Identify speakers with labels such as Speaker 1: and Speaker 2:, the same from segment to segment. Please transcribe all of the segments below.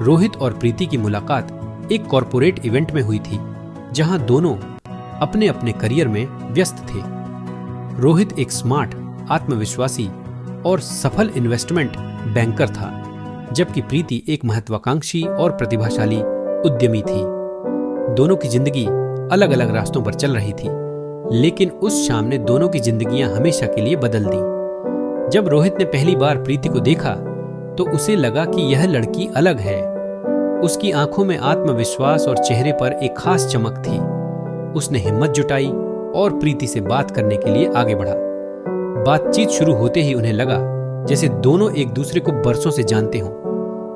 Speaker 1: रोहित और प्रीति की मुलाकात एक कॉरपोरेट इवेंट में हुई थी, जहां दोनों अपने अपने करियर में व्यस्त थे। रोहित एक स्मार्ट, आत्मविश्वासी और सफल इन्वेस्टमेंट बैंकर था, जबकि प्रीति एक महत्वाकांक्षी और प्रतिभाशाली उद्यमी थी। दोनों की जिंदगी अलग अलग रास्तों पर चल रही थी, लेकिन उस शाम ने दोनों की जिंदगियां हमेशा के लिए बदल दी। जब रोहित ने पहली बार प्रीति को देखा तो उसे लगा कि यह लड़की अलग है। उसकी आंखों में आत्मविश्वास और चेहरे पर एक खास चमक थी। उसने हिम्मत जुटाई और प्रीति से बात करने के लिए आगे बढ़ा। बातचीत शुरू होते ही उन्हें लगा जैसे दोनों एक दूसरे को बरसों से जानते हों।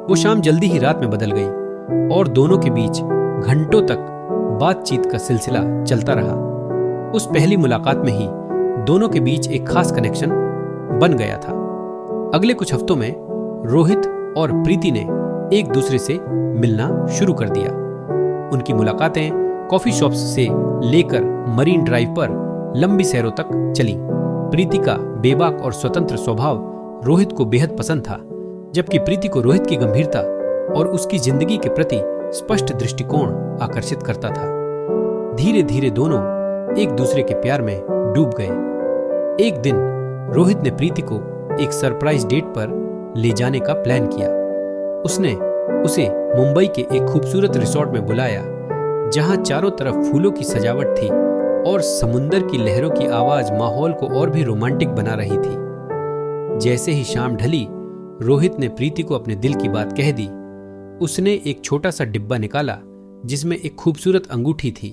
Speaker 1: वो शाम जल्दी ही रात में बदल गई और दोनों के बीच घंटों तक बातचीत का सिलसिला चलता रहा। उस पहली मुलाकात में ही दोनों के बीच एक खास कनेक्शन बन गया था। अगले कुछ हफ्तों में रोहित और प्रीति ने एक दूसरे से मिलना शुरू कर दिया। उनकी मुलाकातें कॉफी शॉप्स से लेकर मरीन ड्राइव पर लंबी सैरों तक चली। प्रीति का बेबाक और स्वतंत्र स्वभाव रोहित को बेहद पसंद था, जबकि प्रीति को रोहित की गंभीरता और उसकी जिंदगी के प्रति स्पष्ट दृष्टिकोण आकर्षित करता था। धीरे धीरे दोनों एक दूसरे के प्यार में डूब गए। एक दिन रोहित ने प्रीति को एक सरप्राइज डेट पर ले जाने का प्लान किया। उसने उसे मुंबई के एक खूबसूरत रिसोर्ट में बुलाया, जहां चारों तरफ फूलों की सजावट थी और समुंदर की लहरों की आवाज माहौल को और भी रोमांटिक बना रही थी। जैसे ही शाम ढली, रोहित ने प्रीति को अपने दिल की बात कह दी। उसने एक छोटा सा डिब्बा निकाला जिसमें एक खूबसूरत अंगूठी थी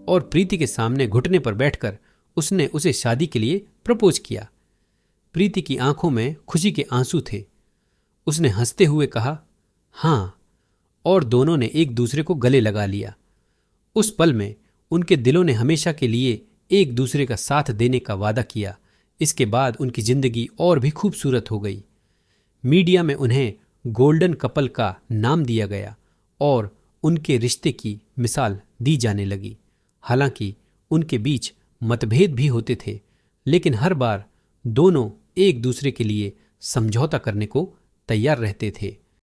Speaker 1: और प्रीति के सामने घुटने पर बैठकर उसने उसे शादी के लिए प्रपोज किया। प्रीति की आंखों में खुशी के आंसू थे। उसने हंसते हुए कहा हाँ, और दोनों ने एक दूसरे को गले लगा लिया। उस पल में उनके दिलों ने हमेशा के लिए एक दूसरे का साथ देने का वादा किया। इसके बाद उनकी जिंदगी और भी खूबसूरत हो गई। मीडिया में उन्हें गोल्डन कपल का नाम दिया गया और उनके रिश्ते की मिसाल दी जाने लगी। हालांकि उनके बीच मतभेद भी होते थे, लेकिन हर बार दोनों एक दूसरे के लिए समझौता करने को तैयार रहते थे।